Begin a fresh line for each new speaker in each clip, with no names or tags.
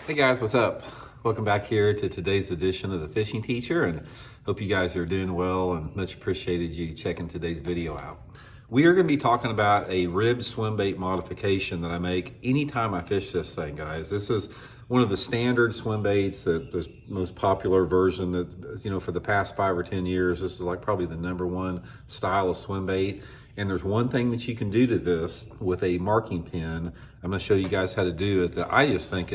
Hey guys, what's up? Welcome back here to today's edition of the Fishing Teacher, and hope you guys are doing well, and much appreciated you checking today's video out. We are going to be talking about a rib swim bait modification that I make anytime I fish this thing, guys. This is one of the standard swim baits, the most popular version that, for the past 5 or 10 years, this is like probably the #1 style of swim bait. And there's one thing that you can do to this with a marking pin. I'm going to show you guys how to do it. That I just think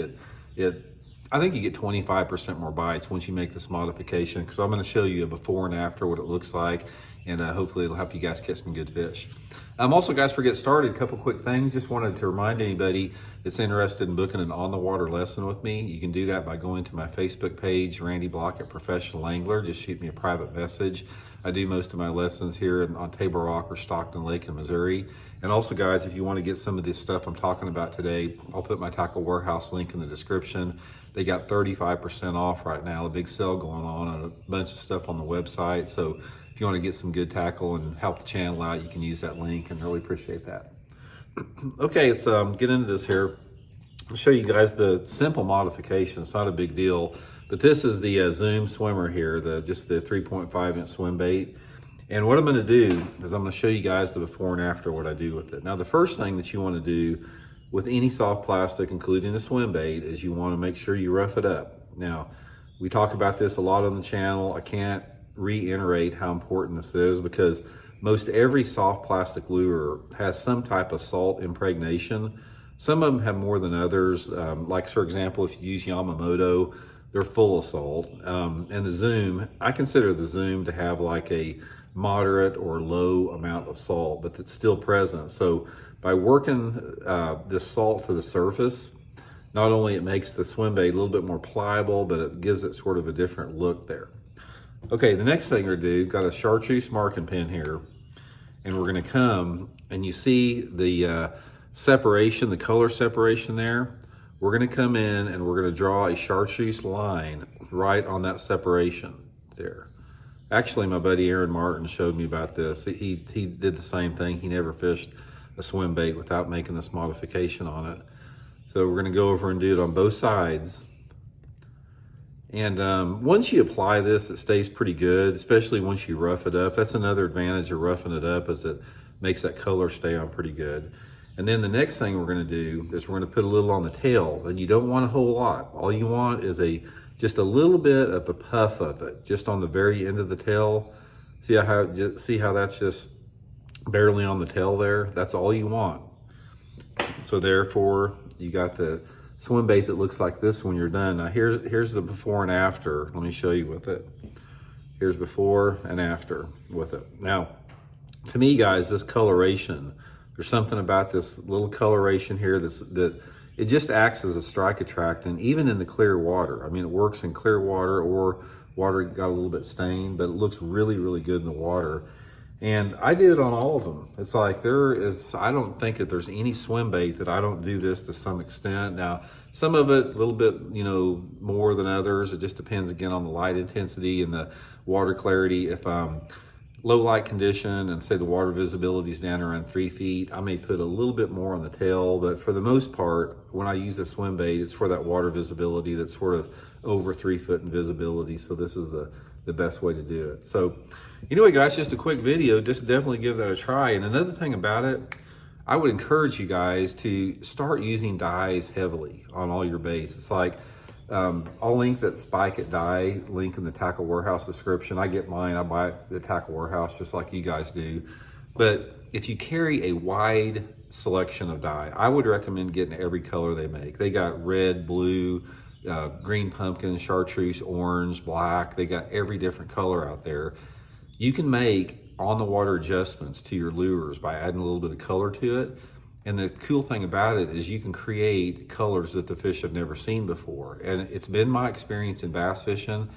I think you get 25% more bites once you make this modification, because I'm going to show you a before and after what it looks like, and hopefully it'll help you guys catch some good fish. Also, guys, before we get started, a couple quick things. Just wanted to remind anybody that's interested in booking an on-the-water lesson with me. You can do that by going to my Facebook page, Randy Blaukat Professional Angler. Just shoot me a private message. I do most of my lessons here on Table Rock or Stockton Lake in Missouri. And also, guys, if you want to get some of this stuff I'm talking about today, I'll put my Tackle Warehouse link in the description. They got 35% off right now, a big sale going on a bunch of stuff on the website. So if you want to get some good tackle and help the channel out, you can use that link, and really appreciate that. Okay, let's get into this here. I'll show you guys the simple modification. It's not a big deal, but this is the Zoom swimmer here, just the 3.5-inch swim bait. And what I'm going to do is I'm going to show you guys the before and after what I do with it. Now, the first thing that you want to do with any soft plastic, including a swim bait, is you want to make sure you rough it up. Now, we talk about this a lot on the channel. I can't reiterate how important this is, because most every soft plastic lure has some type of salt impregnation. Some of them have more than others. Like, for example, if you use Yamamoto, they're full of salt. And the Zoom, I consider the Zoom to have like a moderate or low amount of salt, but it's still present. So by working this salt to the surface, not only it makes the swim bait a little bit more pliable, but it gives it sort of a different look there. Okay, the next thing we're gonna do, got a chartreuse marking pin here, and we're gonna come, and you see the separation, the color separation there. We're gonna come in and we're gonna draw a chartreuse line right on that separation there. Actually, my buddy Aaron Martin showed me about this. He did the same thing. He never fished a swim bait without making this modification on it. So we're gonna go over and do it on both sides. And once you apply this, it stays pretty good, especially once you rough it up. That's another advantage of roughing it up, is it makes that color stay on pretty good. And then the next thing we're gonna do is we're gonna put a little on the tail, and you don't want a whole lot. All you want is just a little bit of a puff of it, just on the very end of the tail. See how that's just barely on the tail there? That's all you want. So therefore, you got the swim bait that looks like this when you're done. Now here's the before and after. Let me show you with it. Here's before and after with it. Now, to me, guys, this coloration, there's something about this little coloration here that it just acts as a strike attractant, even in the clear water. I mean, it works in clear water or water got a little bit stained, but it looks really, really good in the water. And I did it on all of them. It's like I don't think that there's any swim bait that I don't do this to some extent. Now, some of it a little bit, more than others. It just depends, again, on the light intensity and the water clarity. If low light condition and say the water visibility is down around 3 feet, I may put a little bit more on the tail, but for the most part, when I use a swim bait, it's for that water visibility that's sort of over 3 foot in visibility. So this is the best way to do it. So anyway, guys, just a quick video. Just definitely give that a try. And another thing about it, I would encourage you guys to start using dyes heavily on all your baits. It's like, I'll link that Spike at Dye link in the Tackle Warehouse description. I get mine, I buy it at the Tackle Warehouse just like you guys do. But if you carry a wide selection of dye, I would recommend getting every color they make. They got red, blue, green pumpkin, chartreuse, orange, black. They got every different color out there. You can make on the water adjustments to your lures by adding a little bit of color to it. And the cool thing about it is you can create colors that the fish have never seen before. And it's been my experience in bass fishing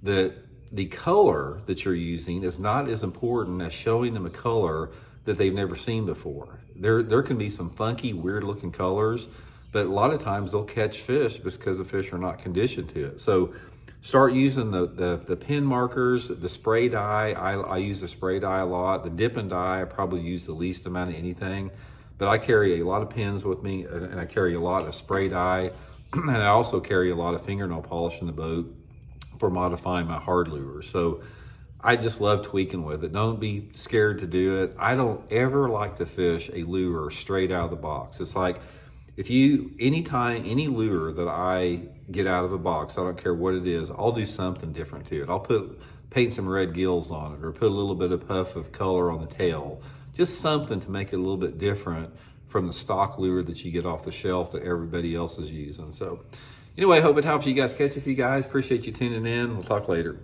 that the color that you're using is not as important as showing them a color that they've never seen before. There can be some funky, weird looking colors, but a lot of times they'll catch fish because the fish are not conditioned to it. So start using the pin markers, the spray dye. I use the spray dye a lot. The dipping dye, I probably use the least amount of anything. But I carry a lot of pins with me, and I carry a lot of spray dye. And I also carry a lot of fingernail polish in the boat for modifying my hard lure. So I just love tweaking with it. Don't be scared to do it. I don't ever like to fish a lure straight out of the box. It's like, anytime, any lure that I get out of the box, I don't care what it is, I'll do something different to it. I'll paint some red gills on it, or put a little bit of puff of color on the tail. Just something to make it a little bit different from the stock lure that you get off the shelf that everybody else is using. So anyway, hope it helps you guys catch a few guys. Appreciate you tuning in. We'll talk later.